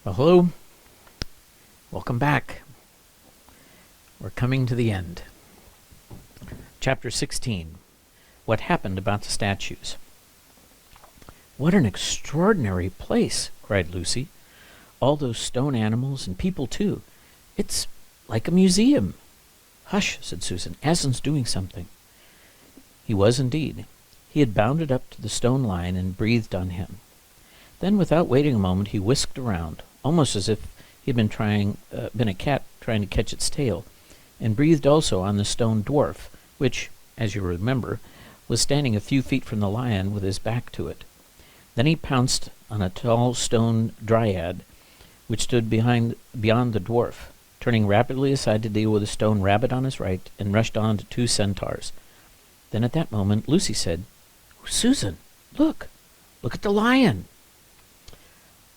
Well, hello. Welcome back. We're coming to the end. Chapter 16. What happened about the statues? What an extraordinary place, cried Lucy. All those stone animals and people, too. It's like a museum. Hush, said Susan. Aslan's doing something. He was indeed. He had bounded up to the stone lion and breathed on him. Then, without waiting a moment, he whisked around, almost as if he had been a cat trying to catch its tail, and breathed also on the stone dwarf, which, as you remember, was standing a few feet from the lion with his back to it. Then he pounced on a tall stone dryad, which stood beyond the dwarf, turning rapidly aside to deal with a stone rabbit on his right, and rushed on to two centaurs. Then at that moment Lucy said, "Susan, look at the lion."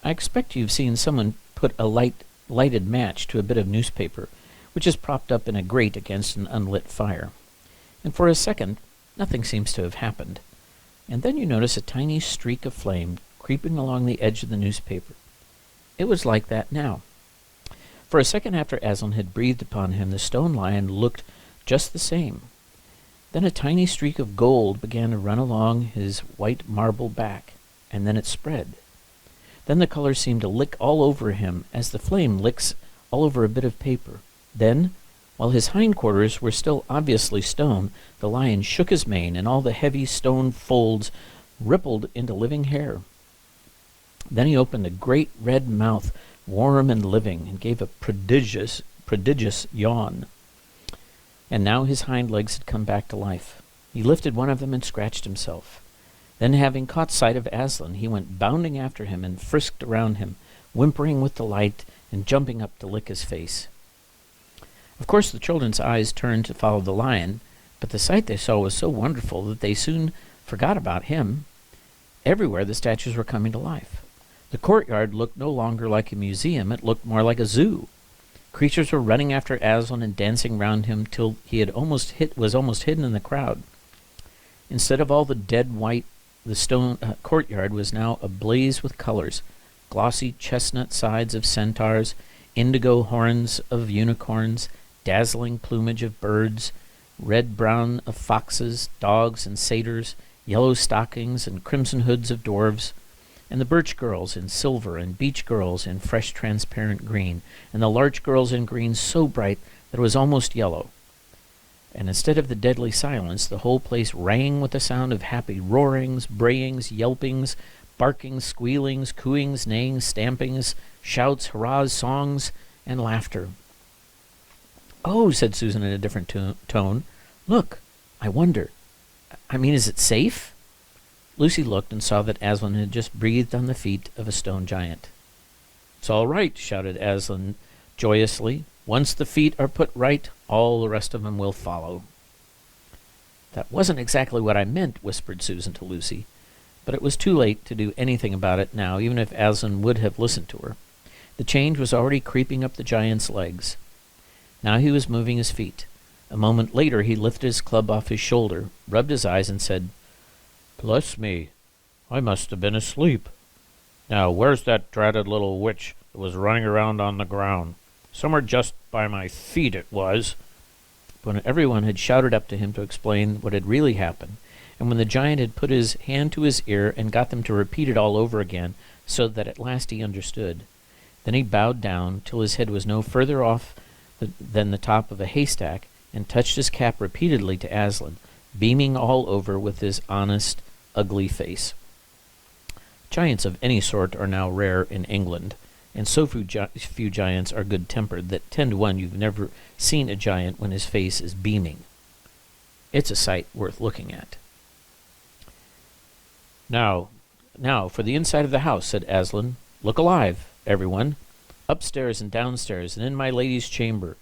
I expect you've seen someone put a lighted match to a bit of newspaper, which is propped up in a grate against an unlit fire. And for a second, nothing seems to have happened. And then you notice a tiny streak of flame creeping along the edge of the newspaper. It was like that now. For a second after Aslan had breathed upon him, the stone lion looked just the same. Then a tiny streak of gold began to run along his white marble back, and then it spread. Then the color seemed to lick all over him as the flame licks all over a bit of paper. Then, while his hindquarters were still obviously stone, the lion shook his mane, and all the heavy stone folds rippled into living hair. Then he opened a great red mouth, warm and living, and gave a prodigious yawn. And now his hind legs had come back to life. He lifted one of them and scratched himself. Then, having caught sight of Aslan, he went bounding after him and frisked around him, whimpering with delight and jumping up to lick his face. Of course the children's eyes turned to follow the lion, but the sight they saw was so wonderful that they soon forgot about him. Everywhere the statues were coming to life. The courtyard looked no longer like a museum, it looked more like a zoo. Creatures were running after Aslan and dancing round him till he was almost hidden in the crowd. Instead of all the dead white, the stone courtyard was now ablaze with colors: glossy chestnut sides of centaurs, indigo horns of unicorns, dazzling plumage of birds, red-brown of foxes, dogs and satyrs, yellow stockings and crimson hoods of dwarves, and the birch girls in silver and beech girls in fresh transparent green, and the larch girls in green so bright that it was almost yellow. And instead of the deadly silence, the whole place rang with the sound of happy roarings, brayings, yelpings, barkings, squealings, cooings, neighings, stampings, shouts, hurrahs, songs, and laughter. "Oh," said Susan in a different tone, "look, I wonder. Is it safe?" Lucy looked and saw that Aslan had just breathed on the feet of a stone giant. "It's all right," shouted Aslan joyously. "Once the feet are put right, all the rest of them will follow." "That wasn't exactly what I meant," whispered Susan to Lucy, but it was too late to do anything about it now, even if Aslan would have listened to her. The change was already creeping up the giant's legs. Now he was moving his feet. A moment later he lifted his club off his shoulder, rubbed his eyes, and said, "Bless me, I must have been asleep. Now, where's that dratted little witch that was running around on the ground? Somewhere just by my feet it was." When everyone had shouted up to him to explain what had really happened, and when the giant had put his hand to his ear and got them to repeat it all over again, so that at last he understood, then he bowed down till his head was no further off than the top of a haystack, and touched his cap repeatedly to Aslan, beaming all over with his honest, ugly face. Giants of any sort are now rare in England, and so few giants are good-tempered that 10 to 1 you've never seen a giant when his face is beaming. It's a sight worth looking at. Now for the inside of the house," said Aslan. "Look alive, everyone. Upstairs and downstairs, and in my lady's chamber.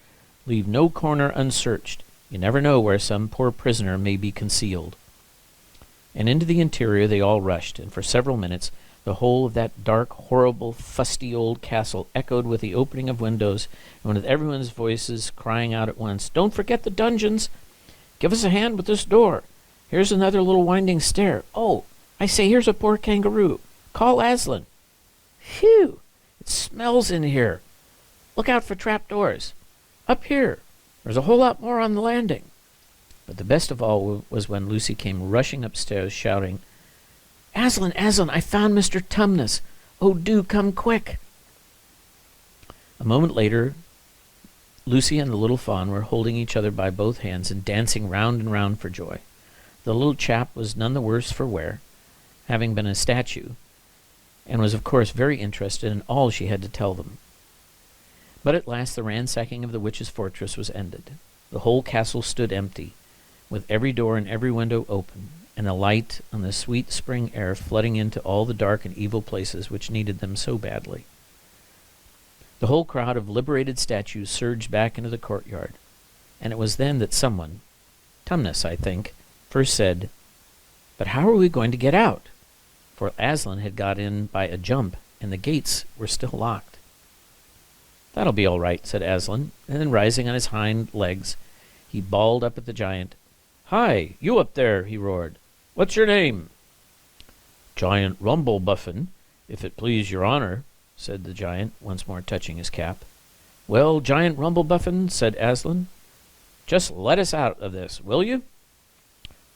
Leave no corner unsearched. You never know where some poor prisoner may be concealed." And into the interior they all rushed, and for several minutes the whole of that dark, horrible, fusty old castle echoed with the opening of windows, and with everyone's voices crying out at once, "Don't forget the dungeons! Give us a hand with this door! Here's another little winding stair! Oh, I say, here's a poor kangaroo! Call Aslan!" "Phew! It smells in here. Look out for trapdoors. Up here. There's a whole lot more on the landing." But the best of all was when Lucy came rushing upstairs, shouting, "Aslan, Aslan, I found Mr. Tumnus. Oh, do come quick." A moment later, Lucy and the little fawn were holding each other by both hands and dancing round and round for joy. The little chap was none the worse for wear, having been a statue, and was of course very interested in all she had to tell them. But at last the ransacking of the witch's fortress was ended. The whole castle stood empty, with every door and every window open, and the light and the sweet spring air flooding into all the dark and evil places which needed them so badly. The whole crowd of liberated statues surged back into the courtyard, and it was then that someone, Tumnus, I think, first said, "But how are we going to get out?" For Aslan had got in by a jump, and the gates were still locked. "That'll be all right," said Aslan, and then rising on his hind legs, he bawled up at the giant. "Hi, you up there," he roared. "What's your name?" "Giant Rumblebuffin, if it please your honor," said the giant, once more touching his cap. "Well, Giant Rumblebuffin," said Aslan, "just let us out of this, will you?"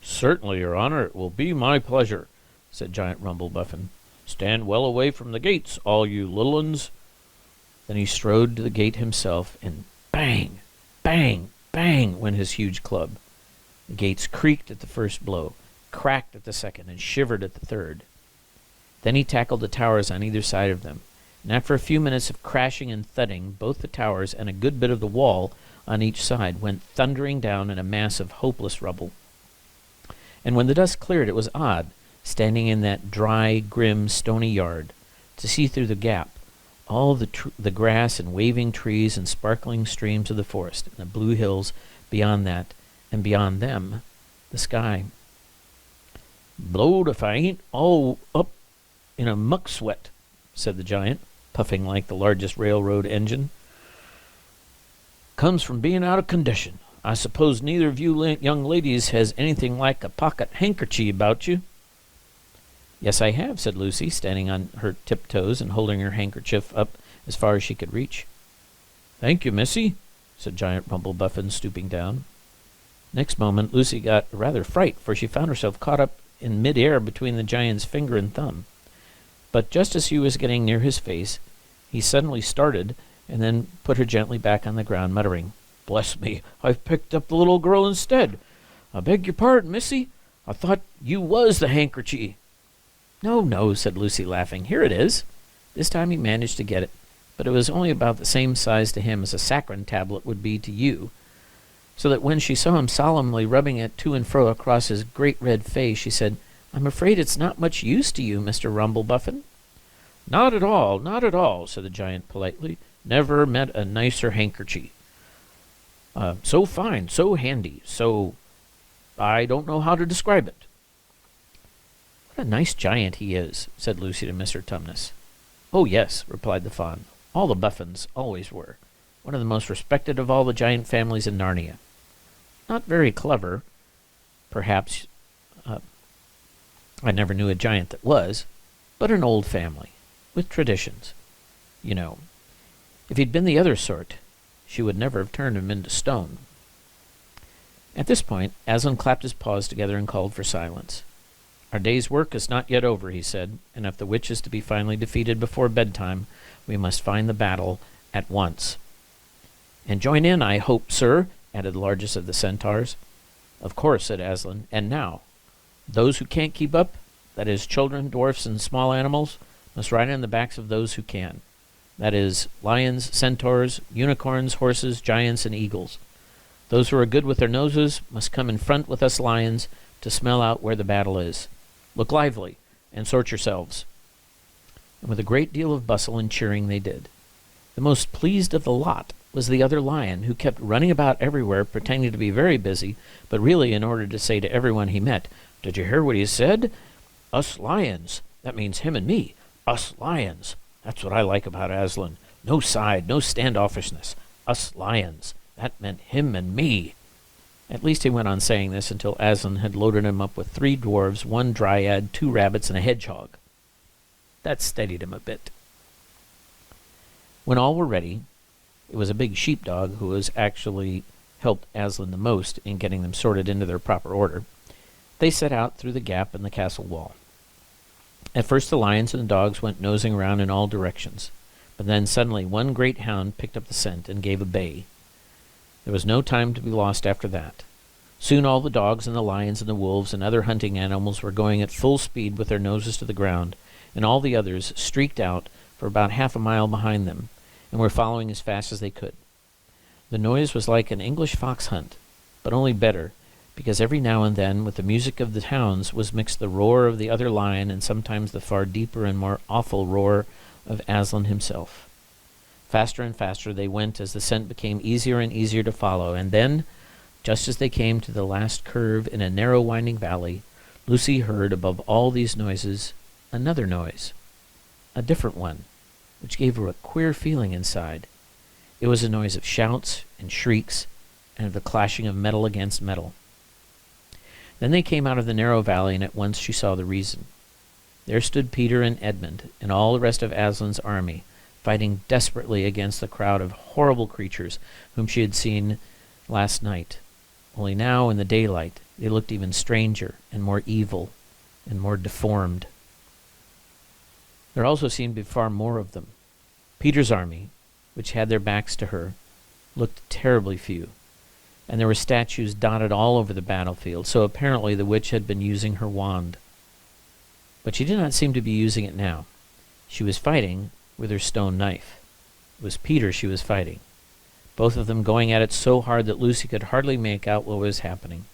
"Certainly, your honor, it will be my pleasure," said Giant Rumblebuffin. "Stand well away from the gates, all you little uns." Then he strode to the gate himself, and bang, bang, bang went his huge club. The gates creaked at the first blow, cracked at the second, and shivered at the third. Then he tackled the towers on either side of them, and after a few minutes of crashing and thudding, both the towers and a good bit of the wall on each side went thundering down in a mass of hopeless rubble. And when the dust cleared, it was odd, standing in that dry, grim, stony yard, to see through the gap all the grass and waving trees and sparkling streams of the forest, and the blue hills beyond that, and beyond them, the sky. "Blowed if I ain't all up in a muck sweat," said the giant, puffing like the largest railroad engine. "Comes from being out of condition. I suppose neither of you young ladies has anything like a pocket handkerchief about you?" "Yes, I have," said Lucy, standing on her tiptoes and holding her handkerchief up as far as she could reach. "Thank you, missy," said Giant Rumblebuffin, stooping down. Next moment Lucy got rather fright, for she found herself caught up in mid-air between the giant's finger and thumb. But just as she was getting near his face, he suddenly started and then put her gently back on the ground, muttering, "Bless me, I've picked up the little girl instead. I beg your pardon, missy. I thought you was the handkerchief." "No, no," said Lucy, laughing. "Here it is." This time he managed to get it, but it was only about the same size to him as a saccharin tablet would be to you, so that when she saw him solemnly rubbing it to and fro across his great red face, she said, "I'm afraid it's not much use to you, Mr. Rumblebuffin." Not at all," said the giant politely. "Never met a nicer handkerchief. So fine, so handy, so... I don't know how to describe it." "What a nice giant he is," said Lucy to Mr. Tumnus. "Oh, yes," replied the fawn. "All the Buffins always were. One of the most respected of all the giant families in Narnia. Not very clever, perhaps. I never knew a giant that was, but an old family, with traditions. You know, if he'd been the other sort, she would never have turned him into stone." At this point, Aslan clapped his paws together and called for silence. "Our day's work is not yet over," he said, "and if the witch is to be finally defeated before bedtime, we must find the battle at once." "And join in, I hope, sir," added the largest of the centaurs. "Of course," said Aslan. "And now, those who can't keep up, that is, children, dwarfs, and small animals, must ride on the backs of those who can. That is, lions, centaurs, unicorns, horses, giants, and eagles. Those who are good with their noses must come in front with us lions to smell out where the battle is. Look lively, and sort yourselves." And with a great deal of bustle and cheering they did. The most pleased of the lot was the other lion, who kept running about everywhere, pretending to be very busy, but really in order to say to everyone he met, "Did you hear what he said? Us lions. That means him and me. Us lions. That's what I like about Aslan. No side, no standoffishness. Us lions. That meant him and me." At least he went on saying this until Aslan had loaded him up with 3 dwarves, 1 dryad, 2 rabbits, and a hedgehog. That steadied him a bit. When all were ready, it was a big sheepdog who was actually helped Aslan the most in getting them sorted into their proper order. They set out through the gap in the castle wall. At first the lions and the dogs went nosing around in all directions, but then suddenly one great hound picked up the scent and gave a bay. There was no time to be lost after that. Soon all the dogs and the lions and the wolves and other hunting animals were going at full speed with their noses to the ground, and all the others streaked out for about half a mile behind them, and were following as fast as they could. The noise was like an English fox hunt, but only better, because every now and then with the music of the hounds was mixed the roar of the other lion and sometimes the far deeper and more awful roar of Aslan himself. Faster and faster they went as the scent became easier and easier to follow, and then, just as they came to the last curve in a narrow winding valley, Lucy heard above all these noises another noise, a different one, which gave her a queer feeling inside. It was a noise of shouts and shrieks and of the clashing of metal against metal. Then they came out of the narrow valley, and at once she saw the reason. There stood Peter and Edmund and all the rest of Aslan's army, fighting desperately against the crowd of horrible creatures whom she had seen last night. Only now, in the daylight, they looked even stranger and more evil and more deformed. There also seemed to be far more of them. Peter's army, which had their backs to her, looked terribly few, and there were statues dotted all over the battlefield, so apparently the witch had been using her wand. But she did not seem to be using it now. She was fighting with her stone knife. It was Peter she was fighting, both of them going at it so hard that Lucy could hardly make out what was happening.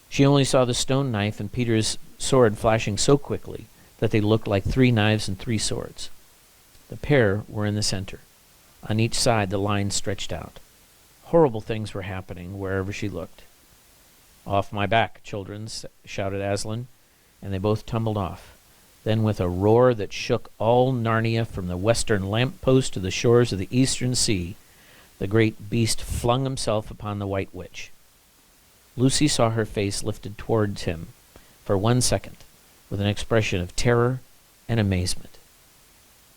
She only saw the stone knife and Peter's sword flashing so quickly that they looked like 3 knives and 3 swords. The pair were in the center. On each side the line stretched out. Horrible things were happening wherever she looked. "Off my back, children," shouted Aslan, and they both tumbled off. Then with a roar that shook all Narnia from the western lamp-post to the shores of the eastern sea, the great beast flung himself upon the White Witch. Lucy saw her face lifted towards him for 1 second, with an expression of terror and amazement.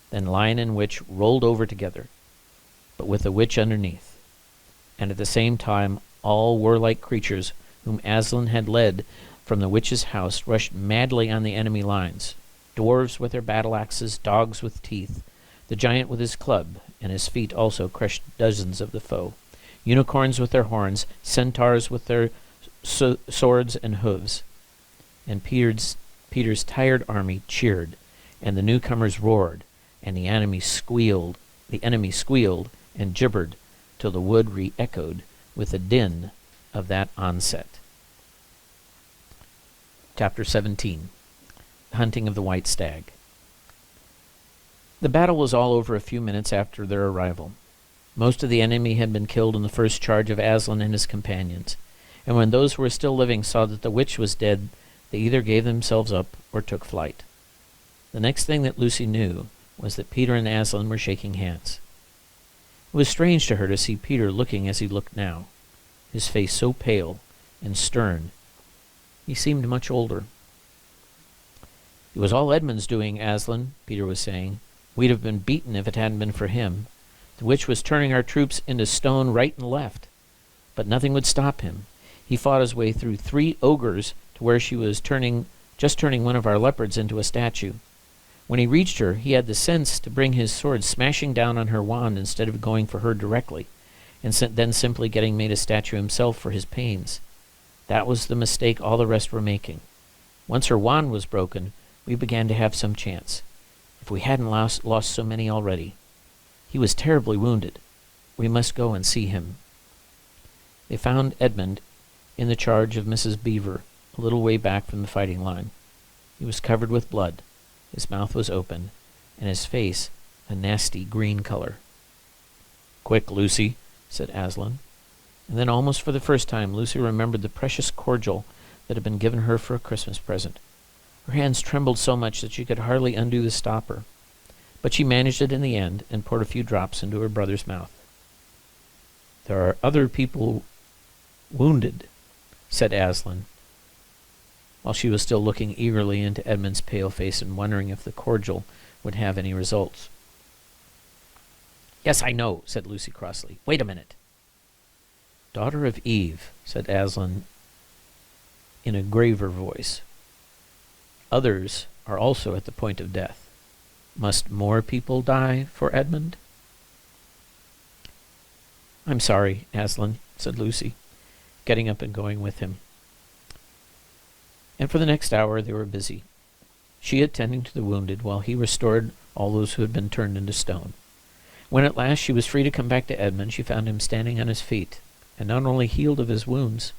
Then lion and witch rolled over together, but with the witch underneath, and at the same time all warlike creatures whom Aslan had led from the witch's house rushed madly on the enemy lines. Dwarves with their battle-axes, dogs with teeth, the giant with his club, and his feet also crushed dozens of the foe. Unicorns with their horns, centaurs with their swords and hooves. And Peter's tired army cheered, and the newcomers roared, and the enemy squealed and gibbered till the wood re-echoed with the din of that onset. Chapter 17. The Hunting of the White Stag. The battle was all over a few minutes after their arrival. Most of the enemy had been killed in the first charge of Aslan and his companions, and when those who were still living saw that the witch was dead, they either gave themselves up or took flight. The next thing that Lucy knew was that Peter and Aslan were shaking hands. It was strange to her to see Peter looking as he looked now, his face so pale and stern. He seemed much older. "It was all Edmund's doing, Aslan," Peter was saying. "We'd have been beaten if it hadn't been for him. The witch was turning our troops into stone right and left, but nothing would stop him. He fought his way through 3 ogres to where she was just turning one of our leopards into a statue. When he reached her, he had the sense to bring his sword smashing down on her wand instead of going for her directly, and then simply getting made a statue himself for his pains. That was the mistake all the rest were making. Once her wand was broken, we began to have some chance. If we hadn't lost so many already. He was terribly wounded. We must go and see him." They found Edmund in the charge of Mrs. Beaver, a little way back from the fighting line. He was covered with blood. His mouth was open, and his face a nasty green color. "Quick, Lucy," said Aslan. And then almost for the first time Lucy remembered the precious cordial that had been given her for a Christmas present. Her hands trembled so much that she could hardly undo the stopper, but she managed it in the end and poured a few drops into her brother's mouth. "There are other people wounded," said Aslan, while she was still looking eagerly into Edmund's pale face and wondering if the cordial would have any results. Yes, I know, said Lucy crossly. Wait a minute. Daughter of Eve, said Aslan in a graver voice. Others are also at the point of death. Must more people die for Edmund? I'm sorry, Aslan, said Lucy, getting up and going with him. And for the next hour they were busy, she attending to the wounded while he restored all those who had been turned into stone. When at last she was free to come back to Edmund, she found him standing on his feet, and not only healed of his wounds,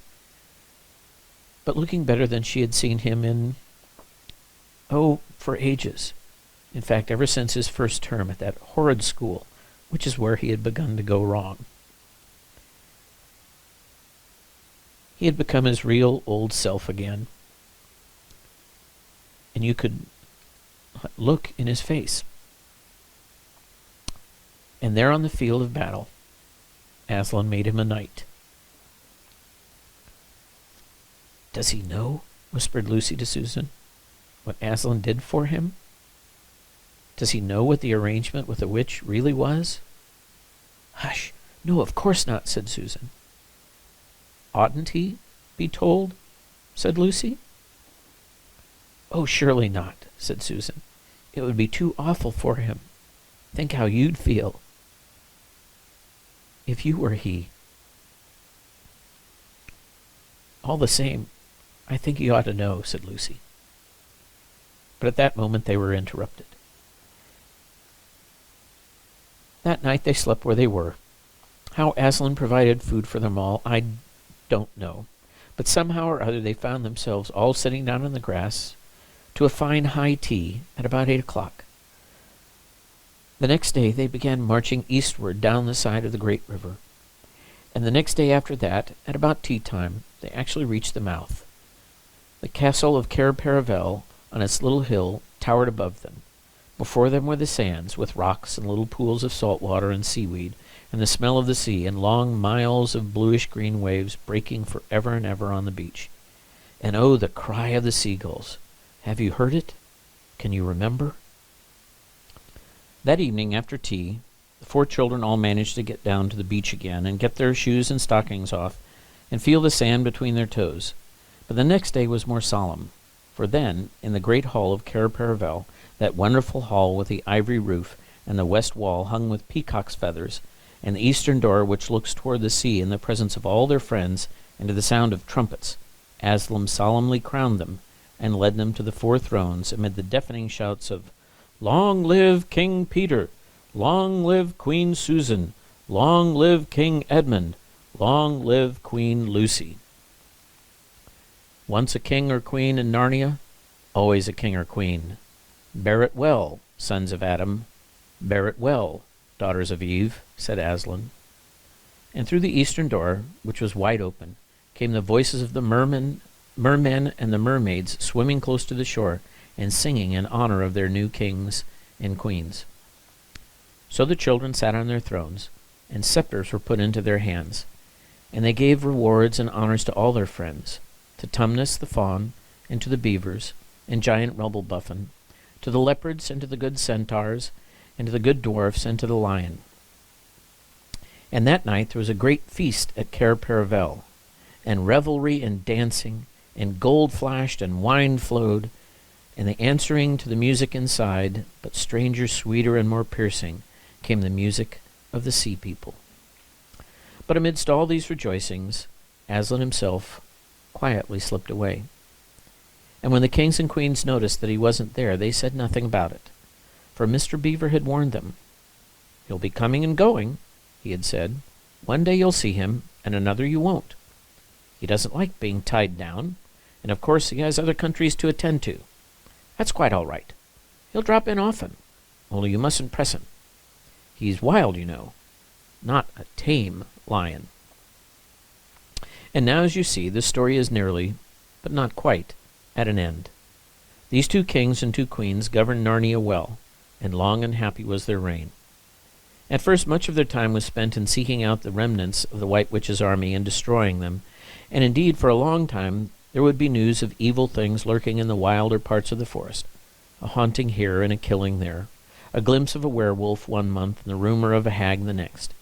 but looking better than she had seen him in, for ages. In fact, ever since his first term at that horrid school, which is where he had begun to go wrong. He had become his real old self again, and you could look in his face. And there on the field of battle, Aslan made him a knight. Does he know, whispered Lucy to Susan, what Aslan did for him? Does he know what the arrangement with the witch really was? Hush! No, of course not, said Susan. Oughtn't he be told? Said Lucy. Oh, surely not, said Susan. It would be too awful for him. Think how you'd feel if you were he. All the same, I think he ought to know, said Lucy. But at that moment they were interrupted. That night they slept where they were. How Aslan provided food for them all, I don't know. But somehow or other they found themselves all sitting down on the grass to a fine high tea at about 8 o'clock. The next day they began marching eastward down the side of the great river. And the next day after that, at about tea time, they actually reached the mouth. The castle of Cair Paravel on its little hill towered above them. Before them were the sands, with rocks and little pools of salt water and seaweed, and the smell of the sea, and long miles of bluish-green waves breaking for ever and ever on the beach. And oh, the cry of the seagulls! Have you heard it? Can you remember? That evening, after tea, the 4 children all managed to get down to the beach again, and get their shoes and stockings off, and feel the sand between their toes. But the next day was more solemn, for then, in the great hall of Cair Paravel, that wonderful hall with the ivory roof, and the west wall hung with peacock's feathers, and the eastern door which looks toward the sea, in the presence of all their friends, and to the sound of trumpets, Aslan solemnly crowned them, and led them to the 4 thrones, amid the deafening shouts of, "Long live King Peter! Long live Queen Susan! Long live King Edmund! Long live Queen Lucy!" Once a king or queen in Narnia, always a king or queen. Bear it well, sons of Adam. Bear it well, daughters of Eve, said Aslan. And through the eastern door, which was wide open, came the voices of the mermen and the mermaids swimming close to the shore and singing in honor of their new kings and queens. So the children sat on their thrones, and scepters were put into their hands, and they gave rewards and honors to all their friends, to Tumnus the fawn, and to the beavers, and giant Rubblebuffin, to the leopards, and to the good centaurs, and to the good dwarfs, and to the lion. And that night there was a great feast at Cair Paravel, and revelry and dancing, and gold flashed and wine flowed, and the answering to the music inside, but stranger, sweeter, and more piercing, came the music of the sea people. But amidst all these rejoicings, Aslan himself quietly slipped away. And when the kings and queens noticed that he wasn't there, they said nothing about it, for Mr. Beaver had warned them. "He'll be coming and going," he had said. "One day you'll see him, and another you won't. He doesn't like being tied down, and of course he has other countries to attend to. That's quite all right. He'll drop in often, only you mustn't press him. He's wild, you know, not a tame lion." And now, as you see, the story is nearly, but not quite, at an end. These 2 kings and 2 queens governed Narnia well, and long and happy was their reign. At first much of their time was spent in seeking out the remnants of the White Witch's army and destroying them, and indeed for a long time there would be news of evil things lurking in the wilder parts of the forest, a haunting here and a killing there, a glimpse of a werewolf one month and the rumor of a hag the next.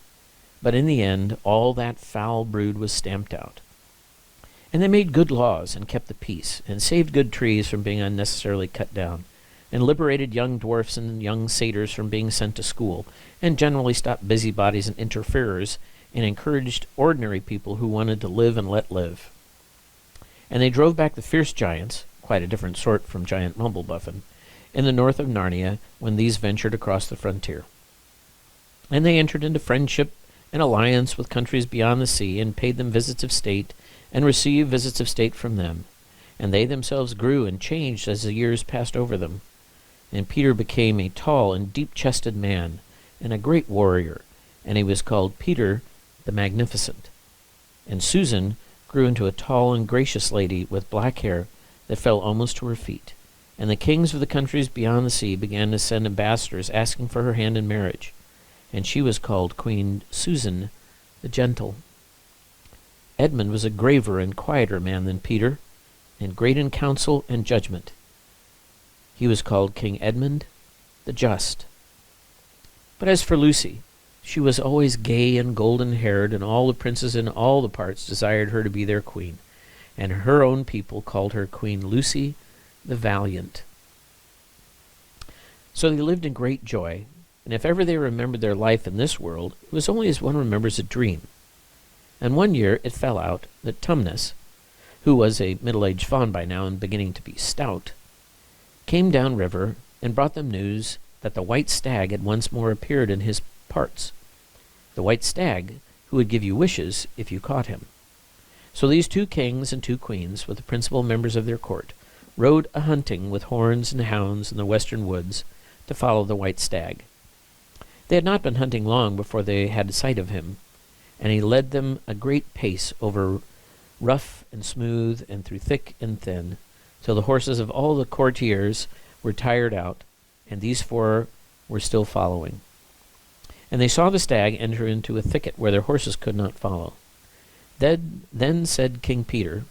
But in the end, all that foul brood was stamped out. And they made good laws and kept the peace, and saved good trees from being unnecessarily cut down, and liberated young dwarfs and young satyrs from being sent to school, and generally stopped busybodies and interferers, and encouraged ordinary people who wanted to live and let live. And they drove back the fierce giants, quite a different sort from giant Rumblebuffin, in the north of Narnia when these ventured across the frontier. And they entered into friendship and alliance with countries beyond the sea, and paid them visits of state, and received visits of state from them. And they themselves grew and changed as the years passed over them. And Peter became a tall and deep-chested man, and a great warrior, and he was called Peter the Magnificent. And Susan grew into a tall and gracious lady with black hair that fell almost to her feet. And the kings of the countries beyond the sea began to send ambassadors asking for her hand in marriage. And she was called Queen Susan the Gentle. Edmund was a graver and quieter man than Peter, and great in counsel and judgment. He was called King Edmund the Just. But as for Lucy, she was always gay and golden-haired, and all the princes in all the parts desired her to be their queen, and her own people called her Queen Lucy the Valiant. So they lived in great joy, and if ever they remembered their life in this world, it was only as one remembers a dream. And one year it fell out that Tumnus, who was a middle-aged faun by now and beginning to be stout, came down river and brought them news that the white stag had once more appeared in his parts, the white stag who would give you wishes if you caught him. So these 2 kings and 2 queens, with the principal members of their court, rode a-hunting with horns and hounds in the western woods to follow the white stag. They had not been hunting long before they had sight of him, and he led them a great pace over rough and smooth and through thick and thin, till the horses of all the courtiers were tired out, and these 4 were still following. And they saw the stag enter into a thicket where their horses could not follow. Then said King Peter,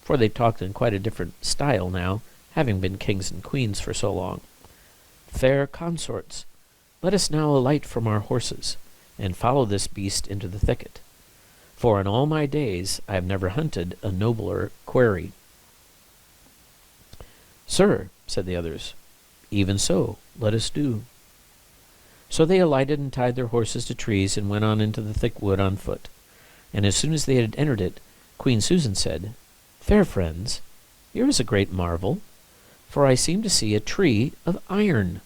for they talked in quite a different style now, having been kings and queens for so long, "Fair consorts, let us now alight from our horses, and follow this beast into the thicket. For in all my days I have never hunted a nobler quarry." "Sir," said the others, "even so, let us do." So they alighted and tied their horses to trees and went on into the thick wood on foot. And as soon as they had entered it, Queen Susan said, "Fair friends, here is a great marvel, for I seem to see a tree of iron."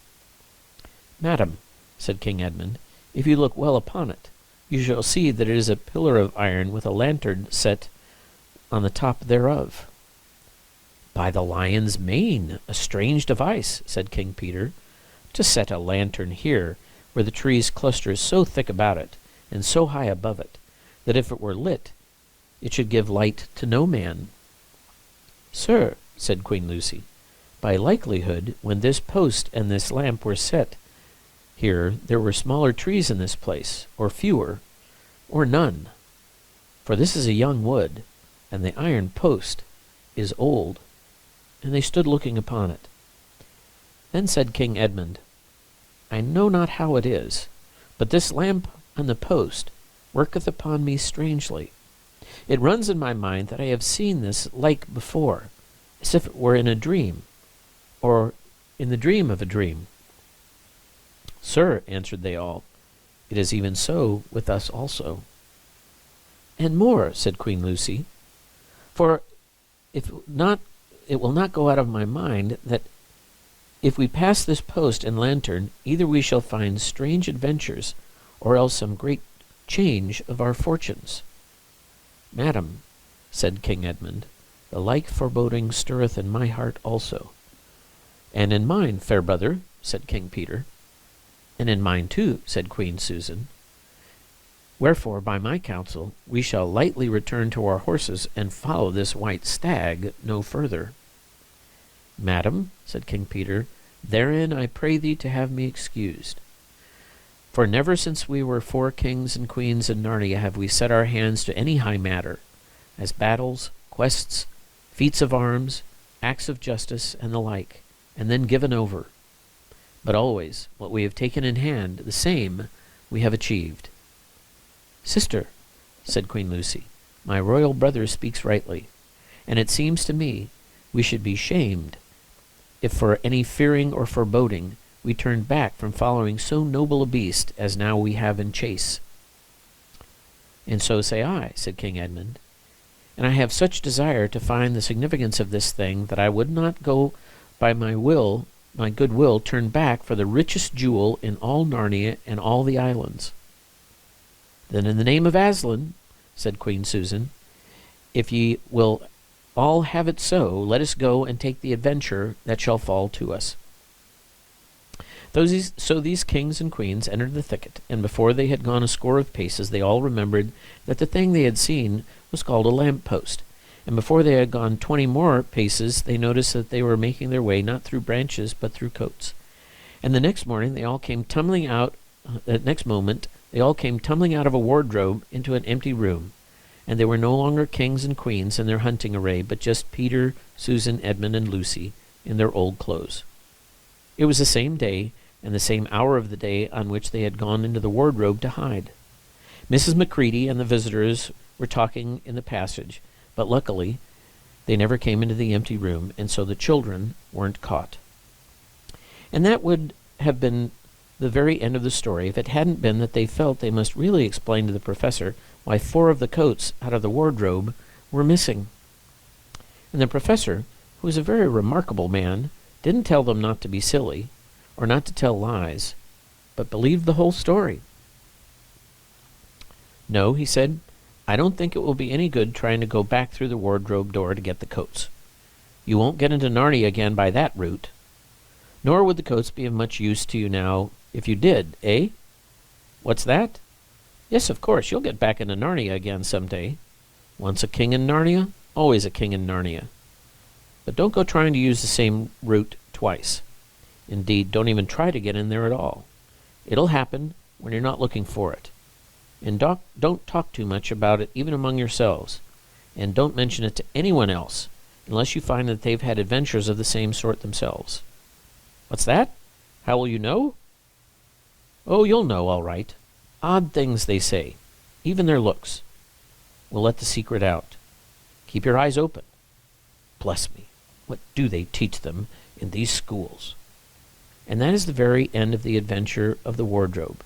"Madam," said King Edmund, "if you look well upon it, you shall see that it is a pillar of iron with a lantern set on the top thereof." "By the lion's mane, a strange device," said King Peter, "to set a lantern here, where the trees cluster so thick about it, and so high above it, that if it were lit, it should give light to no man." "Sir," said Queen Lucy, "by likelihood, when this post and this lamp were set here, there were smaller trees in this place, or fewer, or none. For this is a young wood, and the iron post is old." And they stood looking upon it. Then said King Edmund, "I know not how it is, but this lamp and the post worketh upon me strangely. It runs in my mind that I have seen this like before, as if it were in a dream, or in the dream of a dream." "Sir," answered they all, "it is even so with us also." "And more," said Queen Lucy, "for it will not go out of my mind that if we pass this post and lantern, either we shall find strange adventures, or else some great change of our fortunes." "Madam," said King Edmund, "the like foreboding stirreth in my heart also." "And in mine, fair brother," said King Peter. "And in mine too," said Queen Susan. "Wherefore, by my counsel, we shall lightly return to our horses and follow this white stag no further." "Madam," said King Peter, "therein I pray thee to have me excused. For never since we were 4 kings and queens in Narnia have we set our hands to any high matter, as battles, quests, feats of arms, acts of justice, and the like, and then given over. But always what we have taken in hand, the same we have achieved. Sister, said Queen Lucy, my royal brother speaks rightly, and it seems to me we should be shamed if for any fearing or foreboding we turned back from following so noble a beast as now we have in chase. And so say I, said King Edmund, and I have such desire to find the significance of this thing that I would not go by my good will turn back for the richest jewel in all Narnia and all the islands. Then in the name of Aslan, said Queen Susan, if ye will all have it so, let us go and take the adventure that shall fall to us. So these kings and queens entered the thicket, and before they had gone a score of paces they all remembered that the thing they had seen was called a lamp-post, and before they had gone 20 more paces they noticed that they were making their way not through branches but through coats. And the next moment they all came tumbling out of a wardrobe into an empty room, and they were no longer kings and queens in their hunting array, but just Peter, Susan, Edmund, and Lucy in their old clothes. It was the same day and the same hour of the day on which they had gone into the wardrobe to hide. Mrs. Macready and the visitors were talking in the passage, but luckily they never came into the empty room, and so the children weren't caught. And that would have been the very end of the story if it hadn't been that they felt they must really explain to the professor why 4 of the coats out of the wardrobe were missing. And the professor, who was a very remarkable man, didn't tell them not to be silly, or not to tell lies, but believed the whole story. No, he said, I don't think it will be any good trying to go back through the wardrobe door to get the coats. You won't get into Narnia again by that route. Nor would the coats be of much use to you now if you did, eh? What's that? Yes, of course, you'll get back into Narnia again some day. Once a king in Narnia, always a king in Narnia. But don't go trying to use the same route twice. Indeed, don't even try to get in there at all. It'll happen when you're not looking for it. And don't talk too much about it even among yourselves. And don't mention it to anyone else, unless you find that they've had adventures of the same sort themselves. What's that? How will you know? Oh, you'll know, all right. Odd things they say, even their looks. We'll let the secret out. Keep your eyes open. Bless me, what do they teach them in these schools? And that is the very end of the adventure of the wardrobe.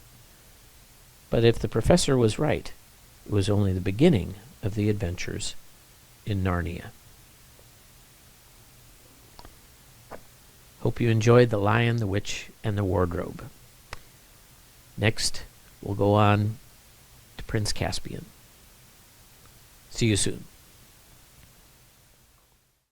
But if the professor was right, it was only the beginning of the adventures in Narnia. Hope you enjoyed The Lion, the Witch, and the Wardrobe. Next, we'll go on to Prince Caspian. See you soon.